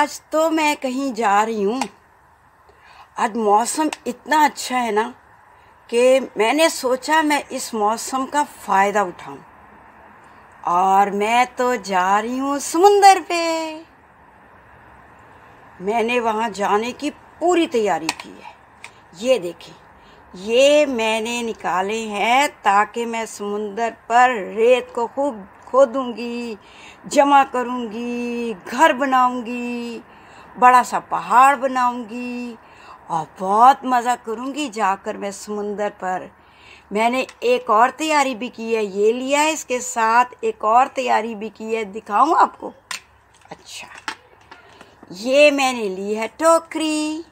आज तो मैं कहीं जा रही हूँ। आज मौसम इतना अच्छा है ना कि मैंने सोचा मैं इस मौसम का फ़ायदा उठाऊं और मैं तो जा रही हूँ समुंदर पे। मैंने वहाँ जाने की पूरी तैयारी की है। ये देखें, ये मैंने निकाले हैं ताकि मैं समुंदर पर रेत को खूब खोदूंगी, जमा करूंगी, घर बनाऊंगी, बड़ा सा पहाड़ बनाऊंगी और बहुत मज़ा करूंगी जाकर मैं समुंदर पर। मैंने एक और तैयारी भी की है, ये लिया है, इसके साथ एक और तैयारी भी की है, दिखाऊं आपको? अच्छा, ये मैंने ली है टोकरी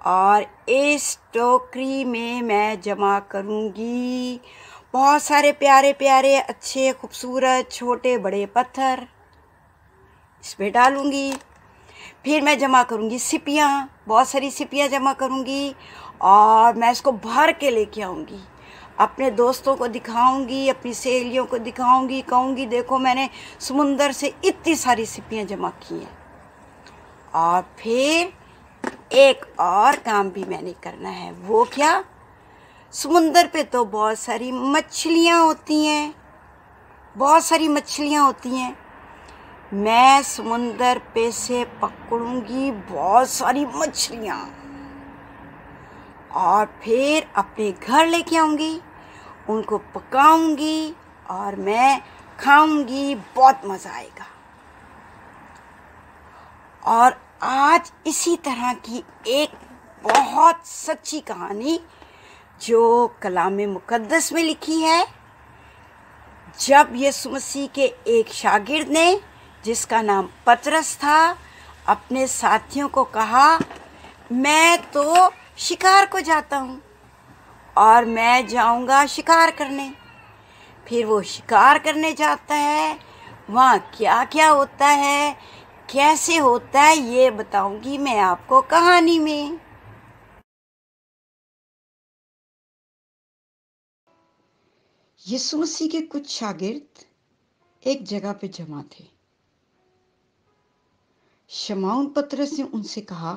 और इस टोकरी में मैं जमा करूंगी बहुत सारे प्यारे प्यारे अच्छे खूबसूरत छोटे बड़े पत्थर। इसमें डालूंगी। फिर मैं जमा करूंगी सिपियाँ, बहुत सारी सिपियाँ जमा करूंगी और मैं इसको भर के लेके आऊंगी। अपने दोस्तों को दिखाऊंगी, अपनी सहेलियों को दिखाऊंगी, कहूंगी देखो मैंने समुंदर से इतनी सारी सिपियाँ जमा की हैं। और फिर एक और काम भी मैंने करना है। वो क्या? समुंदर पे तो बहुत सारी मछलियाँ होती हैं, बहुत सारी मछलियाँ होती हैं। मैं समुंदर पे से पकड़ूंगी बहुत सारी मछलियाँ और फिर अपने घर लेके आऊँगी, उनको पकाऊंगी और मैं खाऊंगी। बहुत मज़ा आएगा। और आज इसी तरह की एक बहुत सच्ची कहानी जो कलाम मुक़द्दस में लिखी है। जब यीशु मसीह के एक शागिर्द ने, जिसका नाम पतरस था, अपने साथियों को कहा मैं तो शिकार को जाता हूँ और मैं जाऊँगा शिकार करने। फिर वो शिकार करने जाता है। वहाँ क्या क्या होता है, कैसे होता है, ये बताऊंगी मैं आपको कहानी में। यीशु मसीह के कुछ शागिर्द एक जगह पे जमा थे। शमौन पतरस ने उनसे कहा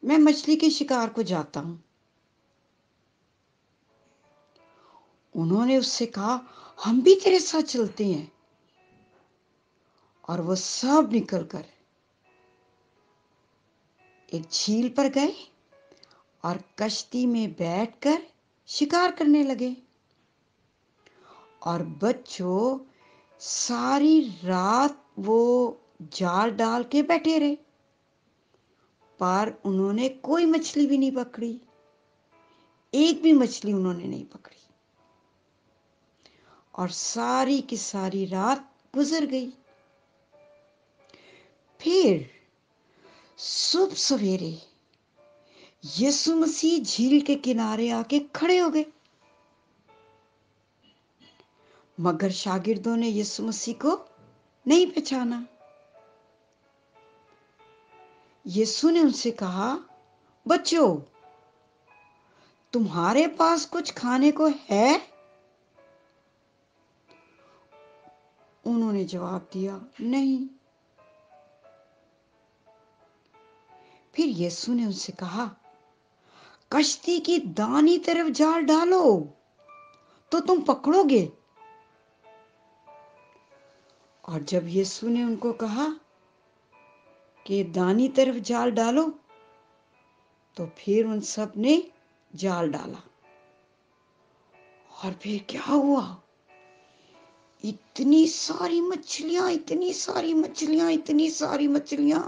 मैं मछली के शिकार को जाता हूं। उन्होंने उससे कहा हम भी तेरे साथ चलते हैं। और वो सब निकलकर एक झील पर गए और कश्ती में बैठकर शिकार करने लगे। और बच्चों, सारी रात वो जाल डाल के बैठे रहे, पर उन्होंने कोई मछली भी नहीं पकड़ी। एक भी मछली उन्होंने नहीं पकड़ी और सारी की सारी रात गुजर गई। फिर सुबह सवेरे यीशु मसीह झील के किनारे आके खड़े हो गए। मगर शागिर्दों ने यीशु मसीह को नहीं पहचाना। यीशु ने उनसे कहा बच्चों, तुम्हारे पास कुछ खाने को है? उन्होंने जवाब दिया नहीं। फिर यीशु ने उनसे कहा कश्ती की दाहिनी तरफ जाल डालो तो तुम पकड़ोगे। और जब यीशु ने उनको कहा कि दाहिनी तरफ जाल डालो, तो फिर उन सब ने जाल डाला। और फिर क्या हुआ? इतनी सारी मछलियां, इतनी सारी मछलियां, इतनी सारी मछलियां,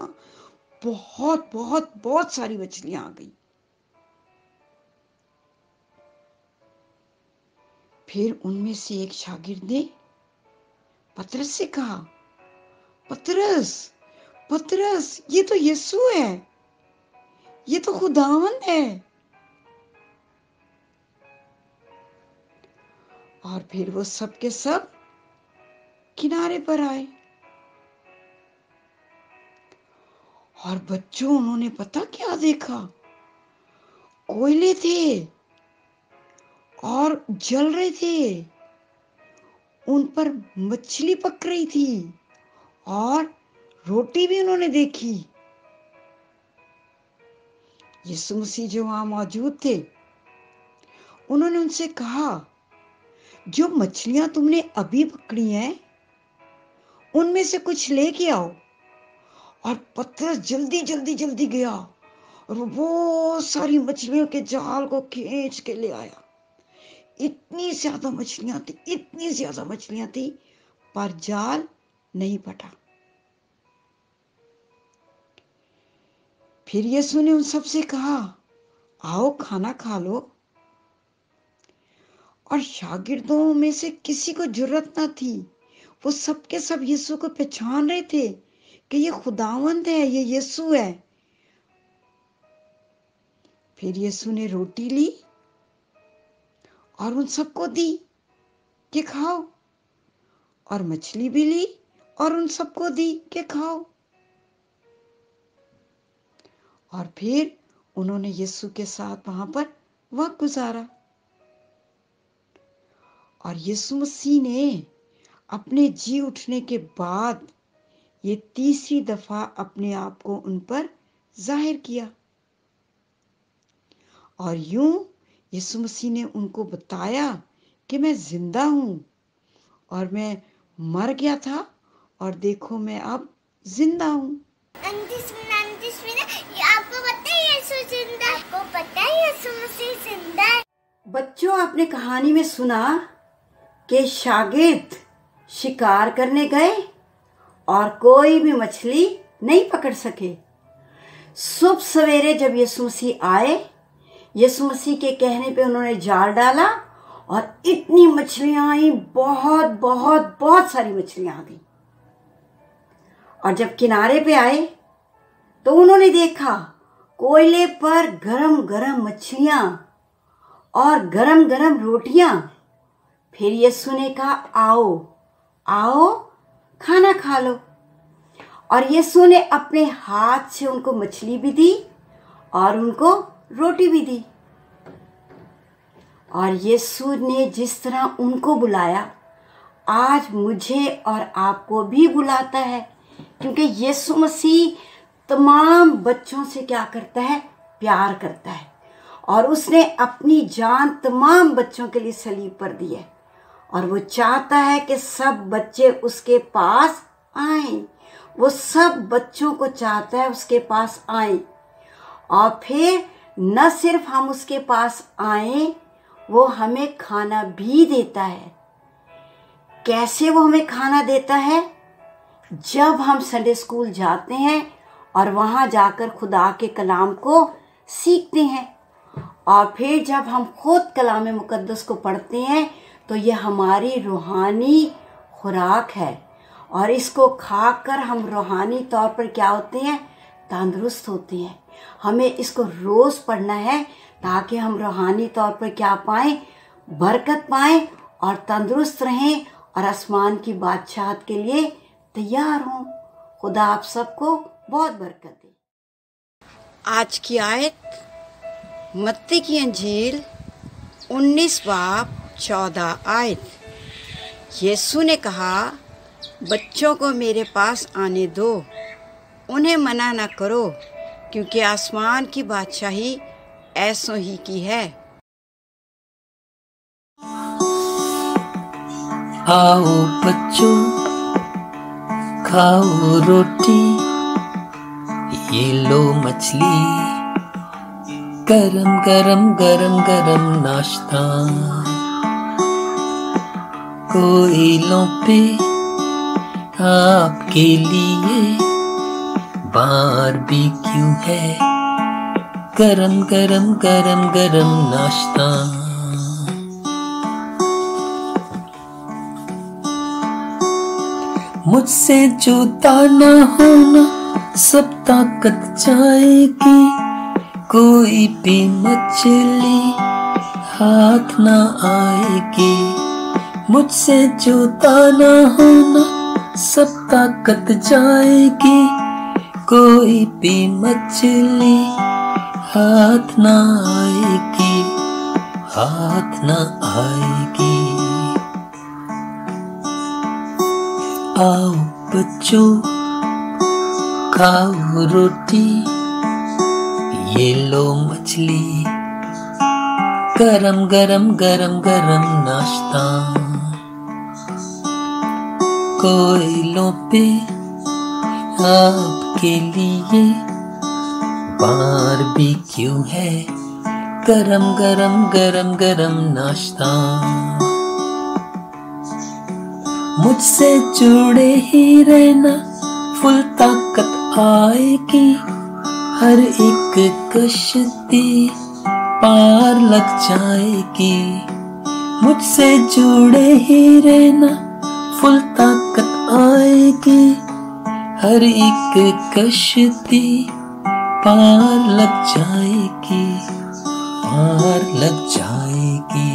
बहुत बहुत बहुत सारी मछलियां आ गई। फिर उनमें से एक शागिर्द ने पतरस से कहा पतरस, पतरस, ये तो यीशु है, ये तो खुदावंद है। और फिर वो सब के सब किनारे पर आए। और बच्चों, उन्होंने पता क्या देखा? कोयले थे और जल रहे थे। उन पर मछली पक रही थी और रोटी भी उन्होंने देखी। यीशु मसीह जो वहां मौजूद थे, उन्होंने उनसे कहा, जो मछलियां तुमने अभी पकड़ी हैं, उनमें से कुछ लेके आओ। और पतरस जल्दी जल्दी जल्दी गया और वो बहुत सारी मछलियों के जाल को खींच के ले आया। इतनी ज्यादा मछलियां थी, इतनी ज्यादा मछलियां थी, पर जाल नहीं फटा। फिर यीशु ने उन सबसे कहा, आओ खाना खा लो। और शागिर्दों में से किसी को जरूरत ना थी, वो सबके सब यीशु को पहचान रहे थे कि ये खुदावंद है, ये यीशु है। फिर यीशु ने रोटी ली और उन सबको दी कि खाओ, और मछली भी ली और उन सबको दी कि खाओ। और फिर उन्होंने यीशु के साथ वहां पर वक्त गुजारा। और यीशु मसीह ने अपने जी उठने के बाद ये तीसरी दफा अपने आप को उन पर जाहिर किया। और यूं यीशु मसीह ने उनको बताया कि मैं जिंदा हूं और मैं मर गया था और देखो मैं अब जिंदा हूं। आपको पता है यीशु मसीह जिंदा है। बच्चों, आपने कहानी में सुना कि शागिर्द शिकार करने गए और कोई भी मछली नहीं पकड़ सके। सुबह सवेरे जब यीशु मसीह आए, यीशु मसीह के कहने पे उन्होंने जाल डाला और इतनी मछलियां आई, बहुत बहुत बहुत सारी मछलियां आ गई। और जब किनारे पे आए तो उन्होंने देखा कोयले पर गरम गरम मछलियां और गरम गरम रोटियां। फिर यीशु ने कहा, आओ आओ खाना खा लो। और यीशु ने अपने हाथ से उनको मछली भी दी और उनको रोटी भी दी। और यीशु ने जिस तरह उनको बुलाया, आज मुझे और आपको भी बुलाता है, क्योंकि यीशु मसीह तमाम बच्चों से क्या करता है? प्यार करता है। और उसने अपनी जान तमाम बच्चों के लिए सलीब पर दी है। और वो चाहता है कि सब बच्चे उसके पास आएं। वो सब बच्चों को चाहता है उसके पास आएं। और फिर न सिर्फ हम उसके पास आएं, वो हमें खाना भी देता है। कैसे वो हमें खाना देता है? जब हम संडे स्कूल जाते हैं और वहाँ जाकर खुदा के कलाम को सीखते हैं, और फिर जब हम खुद कलाम मुकद्दस को पढ़ते हैं, तो ये हमारी रूहानी खुराक है। और इसको खाकर हम रूहानी तौर पर क्या होते हैं? तंदुरुस्त होते हैं। हमें इसको रोज़ पढ़ना है ताकि हम रूहानी तौर पर क्या पाएं? बरकत पाएं और तंदुरुस्त रहें और आसमान की बादशाहत के लिए तैयार हों। खुदा आप सबको बहुत बरकत दे। आज की आयत मत्ती की अंजील 19 बाब 14 आयत। यीशु ने कहा, बच्चों को मेरे पास आने दो, उन्हें मना न करो, क्योंकि आसमान की बादशाही ऐसों ही की है। आओ बच्चों, खाओ रोटी, ये लो मछली, गरम गरम गरम गरम नाश्ता। कोयलों पे आपके लिए बारबेक्यू है, गरम गरम गरम गरम नाश्ता। मुझसे जुदा ना होना, सब ताकत जाएगी, कोई भी मछली हाथ ना आएगी। मुझसे जुदा ना होना, सब ताकत जाएगी, कोई भी मछली हाथ ना आएगी, हाथ ना आएगी। आओ बच्चों, खाओ रोटी, ये लो मछली, गरम गरम गरम गरम नाश्ता। कोयलों पे आपके लिए बारबेक्यू है, गरम गरम गरम गरम नाश्ता। मुझसे जुड़े ही रहना, फुल ताकत आएगी, हर एक कश्ती पार लग जाएगी। मुझसे जुड़े ही रहना, फुल ताकत आएगी, हर एक कश्ती पार लग जाएगी, पार लग जाएगी।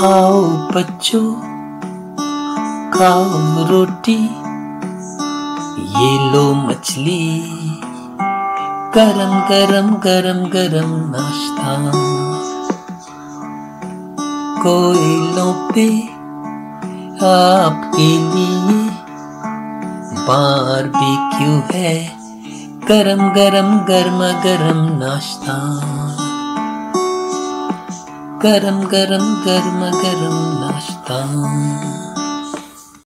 आओ बच्चों खाओ रोटी, ये लो मछली, गरम गरम गरम गरम नाश्ता। कोयलों पे आपके लिए बारबेक्यू है, गरम गरम गरमा गरम नाश्ता। गरम गरम गरमा गरम नाश्ता।